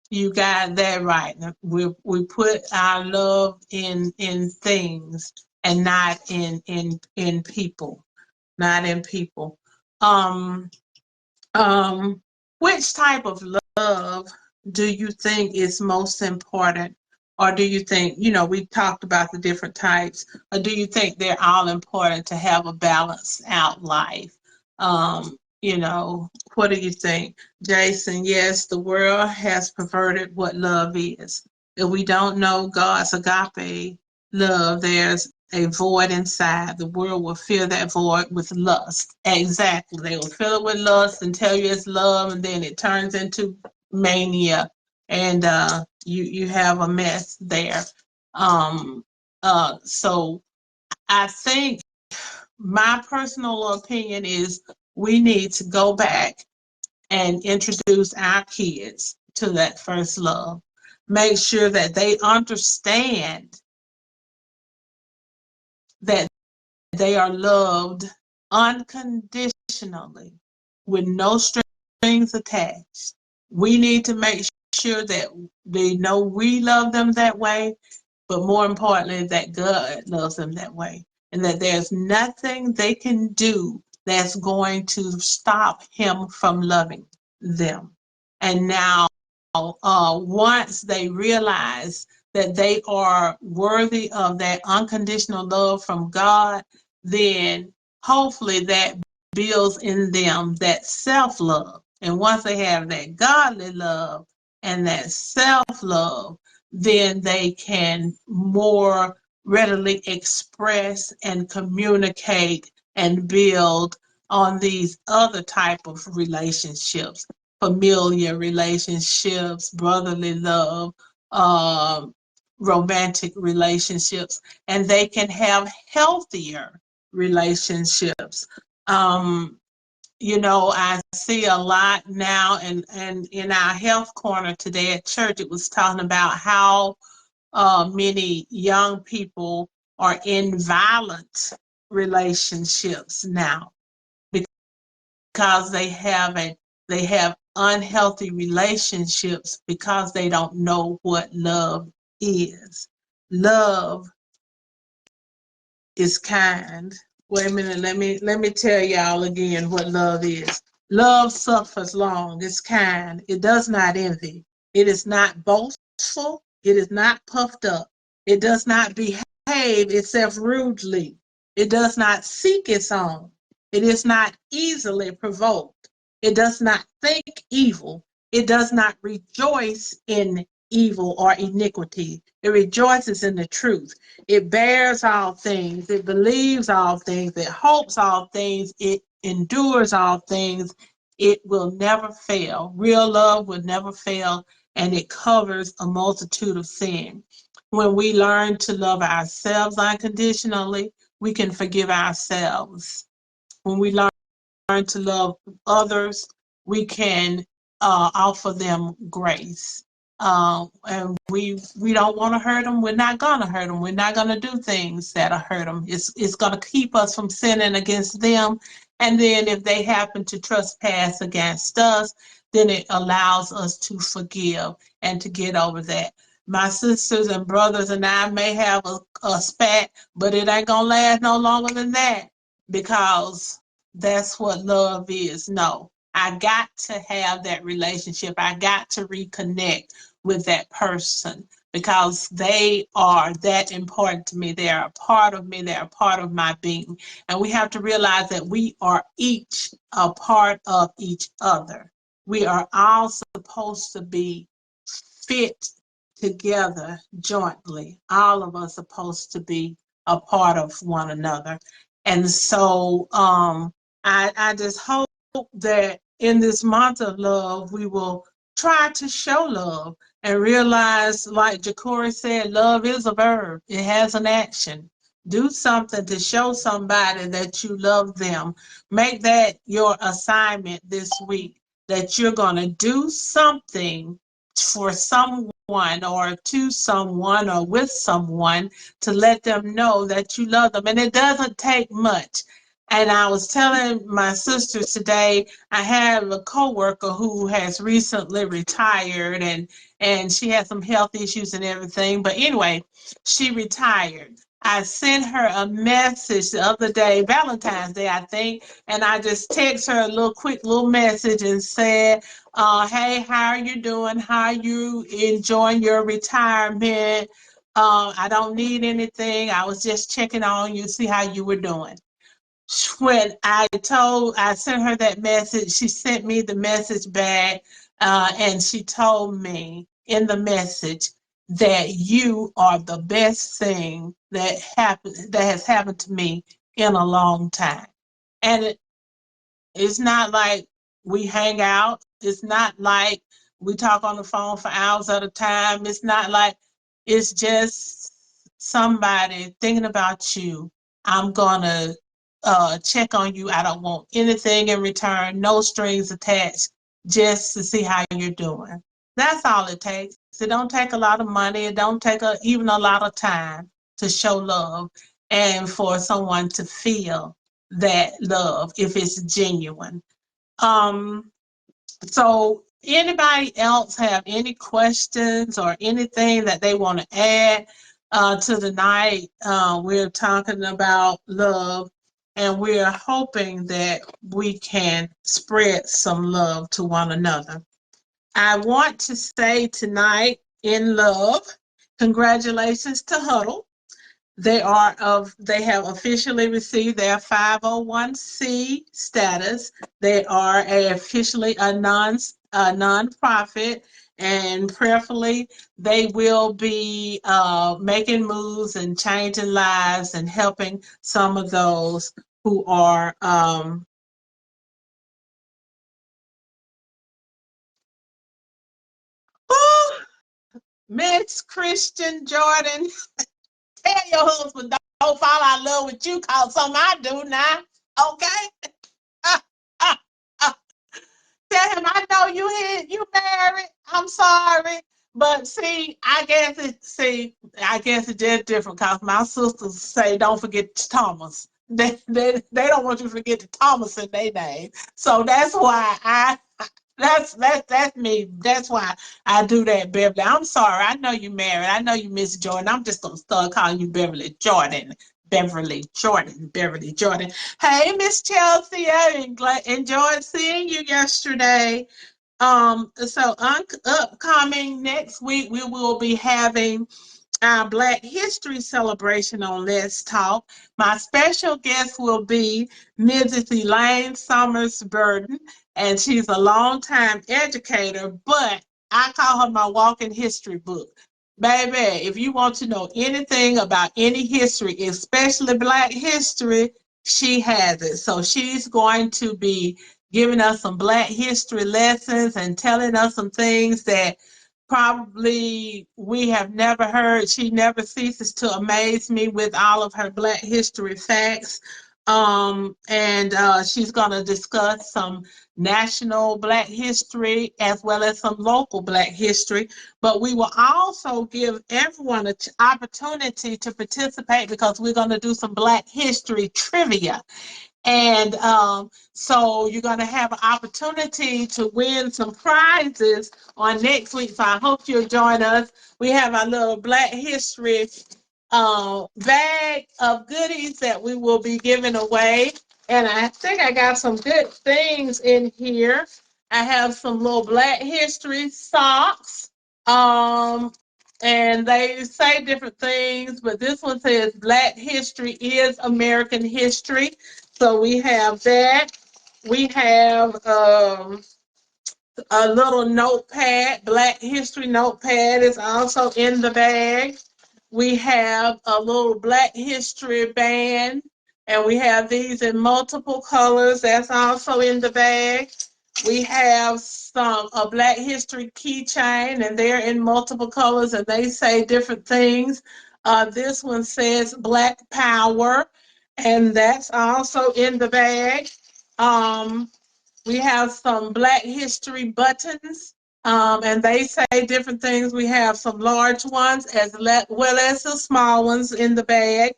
You got that right. We put our love in things and not in people. Not in people. Which type of love do you think is most important? Or do you think, we talked about the different types, or do you think they're all important to have a balanced out life? What do you think? Jason, yes, the world has perverted what love is. If we don't know God's agape love, there's a void inside. The world will fill that void with lust. Exactly. They will fill it with lust and tell you it's love, and then it turns into mania, and you have a mess there. So I think my personal opinion is we need to go back and introduce our kids to that first love. Make sure that they understand that they are loved unconditionally with no strings attached. We need to make sure that they know we love them that way, but more importantly, that God loves them that way, and that there's nothing they can do that's going to stop him from loving them. And now, once they realize that they are worthy of that unconditional love from God, then hopefully that builds in them that self-love. And once they have that godly love and that self-love, then they can more readily express and communicate and build on these other type of relationships, familiar relationships, brotherly love, romantic relationships, and they can have healthier relationships. I see a lot now, and in our health corner today at church, it was talking about how many young people are in violent relationships now because they have unhealthy relationships because they don't know what love is. Love is kind. Wait a minute, let me tell y'all again what love is. Love suffers long, it's kind, it does not envy, it is not boastful, it is not puffed up, it does not behave itself rudely, it does not seek its own, it is not easily provoked, it does not think evil, it does not rejoice in evil or iniquity, it rejoices in the truth. It bears all things. It believes all things. It hopes all things. It endures all things. It will never fail. Real love will never fail, and it covers a multitude of sin. When we learn to love ourselves unconditionally, we can forgive ourselves. When we learn to love others we can offer them grace. And we don't want to hurt them. We're not gonna hurt them. We're not gonna do things that'll hurt them. It's gonna keep us from sinning against them. And then if they happen to trespass against us, then it allows us to forgive and to get over that. My sisters and brothers and I may have a spat, but it ain't gonna last no longer than that, because that's what love is. No, I got to have that relationship. I got to reconnect with that person because they are that important to me. They are a part of me. They're a part of my being. And we have to realize that we are each a part of each other. We are all supposed to be fit together jointly. All of us supposed to be a part of one another. And so I just hope that in this month of love, we will try to show love and realize, like Jacori said, love is a verb. It has an action. Do something to show somebody that you love them. Make that your assignment this week, that you're going to do something for someone or to someone or with someone to let them know that you love them. And it doesn't take much. And I was telling my sisters today, I have a coworker who has recently retired, and she had some health issues and everything. But anyway, she retired. I sent her a message the other day, Valentine's Day, I think, and I just text her a quick little message and said, hey, how are you doing? How are you enjoying your retirement? I don't need anything. I was just checking on you, see how you were doing. When I sent her that message, she sent me the message back, and she told me in the message that you are the best thing that has happened to me in a long time. And it's not like we hang out. It's not like we talk on the phone for hours at a time. It's not like, it's just somebody thinking about you. I'm gonna check on you. I don't want anything in return, no strings attached, just to see how you're doing. That's all it takes. It don't take a lot of money. It don't take even a lot of time to show love and for someone to feel that love if it's genuine. So anybody else have any questions or anything that they want to add to the night? We're talking about love, and we're hoping that we can spread some love to one another. I want to say tonight in love, congratulations to Huddle. They have officially received their 501c status. They are officially a nonprofit, and prayerfully they will be making moves and changing lives and helping some of those who are Miss Christian Jordan. Tell your husband don't fall out of love with you, cause something I do now. Okay? Tell him I know you married. I'm sorry. But see, I guess it's just different because my sisters say don't forget Thomas. They don't want you to forget the Thomas in their name. So that's why that's me. That's why I do that, Beverly. I'm sorry. I know you married. I know you Miss Jordan. I'm just gonna start calling you Beverly Jordan. Beverly Jordan. Hey, Miss Chelsea. I enjoyed seeing you yesterday. So upcoming next week, we will be having our Black History celebration on Let's Talk. My special guest will be Mrs. Elaine Summers Burden, and she's a longtime educator, but I call her my walking history book. Baby, if you want to know anything about any history, especially Black history, she has it. So she's going to be giving us some Black history lessons and telling us some things that probably we have never heard. She never ceases to amaze me with all of her Black history facts. And she's going to discuss some national Black history as well as some local Black history. But we will also give everyone an opportunity to participate because we're going to do some Black history trivia. And so you're going to have an opportunity to win some prizes on next week. So I hope you'll join us. We have our little Black history bag of goodies that we will be giving away. And I think I got some good things in here. I have some little Black history socks. And they say different things, but this one says Black history is American history. So we have that. We have a little notepad, Black history notepad is also in the bag. We have a little Black history band, and we have these in multiple colors. That's also in the bag. We have a Black history keychain, and they're in multiple colors, and they say different things. This one says Black Power, and that's also in the bag. We have some Black history buttons, and they say different things. We have some large ones as well as the small ones in the bag.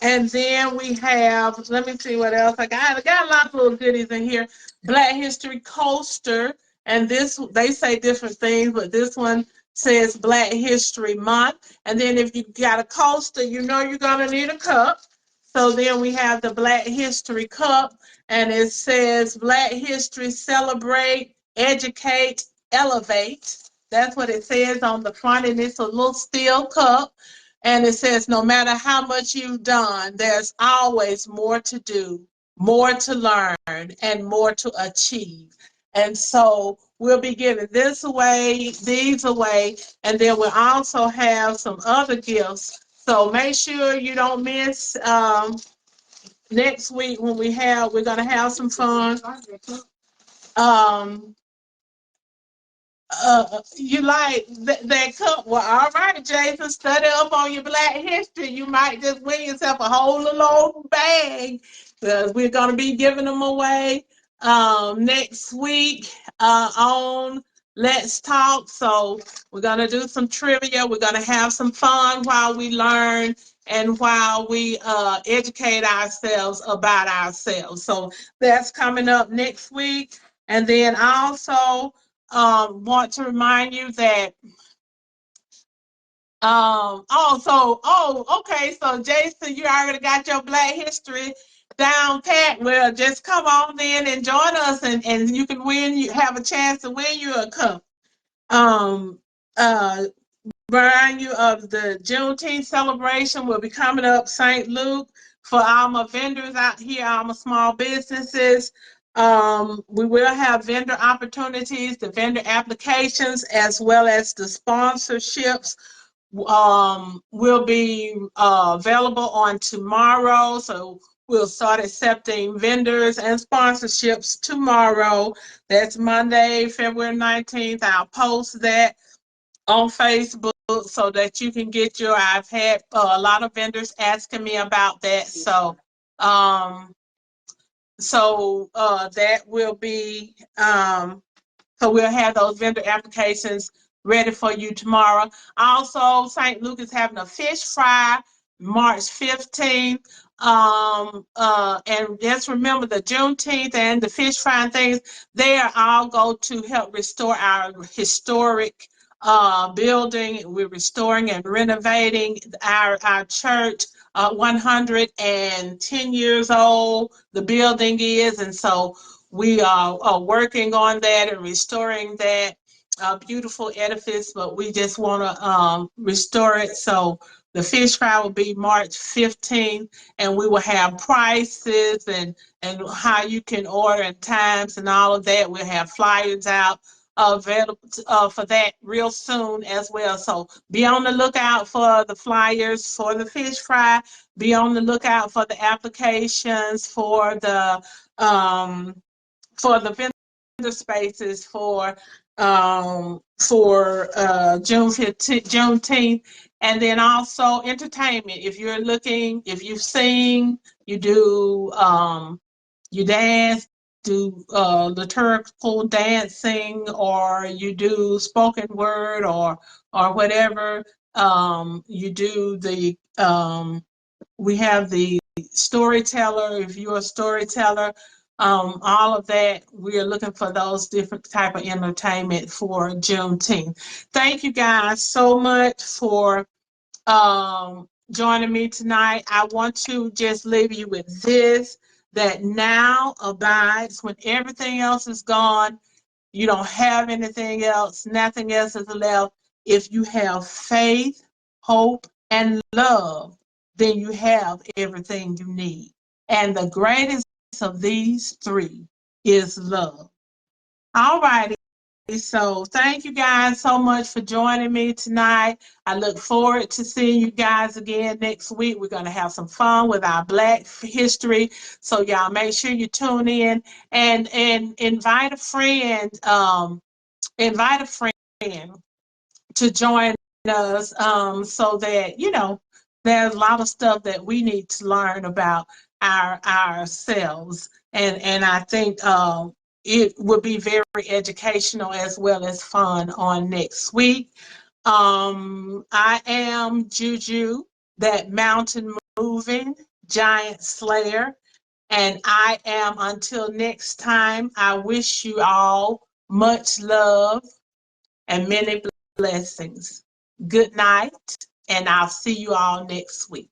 And then we have, let me see what else I got. I got a lot of little goodies in here. Black history coaster, and this, they say different things, but this one says Black History Month. And then if you got a coaster, you know you're gonna need a cup. So then we have the Black History Cup, and it says Black History Celebrate, Educate, Elevate. That's what it says on the front, and it's a little steel cup. And it says, no matter how much you've done, there's always more to do, more to learn, and more to achieve. And so we'll be giving this away, these away, and then we'll also have some other gifts. So make sure you don't miss next week when we're going to have some fun. You like that cup? Well, all right, Jason, study up on your Black history. You might just win yourself a whole little old bag because we're going to be giving them away next week on Let's Talk. So we're going to do some trivia. We're going to have some fun while we learn and while we educate ourselves about ourselves. So that's coming up next week. And then also, want to remind you that okay, so Jason, you already got your Black history down pat. Well, just come on in and join us, and you can win. You have a chance to win you a cup. Remind you of the Juneteenth celebration will be coming up St. Luke. For all my vendors out here, all my small businesses, we will have vendor opportunities, the vendor applications, as well as the sponsorships will be available on tomorrow. So we'll start accepting vendors and sponsorships tomorrow. That's Monday, February 19th. I'll post that on Facebook so that you can get your, I've had a lot of vendors asking me about that. So that will be, so we'll have those vendor applications ready for you tomorrow. Also, St. Luke is having a fish fry March 15th. And just remember the Juneteenth and the fish fry and things, they are all go to help restore our historic building. We're restoring and renovating our church. 110 years old the building is, and so we are working on that and restoring that beautiful edifice, but we just want to restore it. So the fish fry will be March 15th, and we will have prices and how you can order and times and all of that. We'll have flyers out available for that real soon as well. So be on the lookout for the flyers for the fish fry. Be on the lookout for the applications for the vendor spaces for June 15th, Juneteenth, and then also entertainment. If you sing, you do you dance, do liturgical dancing, or you do spoken word, or whatever. You do the we have the storyteller. If you're a storyteller, all of that, we are looking for those different type of entertainment for Juneteenth. Thank you guys so much for joining me tonight. I want to just leave you with this, that now abides when everything else is gone. You don't have anything else, nothing else is left. If you have faith, hope, and love, then you have everything you need. And the greatest of these three is love. All righty. So thank you guys so much for joining me tonight. I look forward to seeing you guys again next week. We're going to have some fun with our Black history. So y'all make sure you tune in and invite a friend. Invite a friend to join us, so that, there's a lot of stuff that we need to learn about ourselves. And I think it will be very educational as well as fun on next week. I am Juju, that mountain moving giant slayer. And I am, until next time, I wish you all much love and many blessings. Good night, and I'll see you all next week.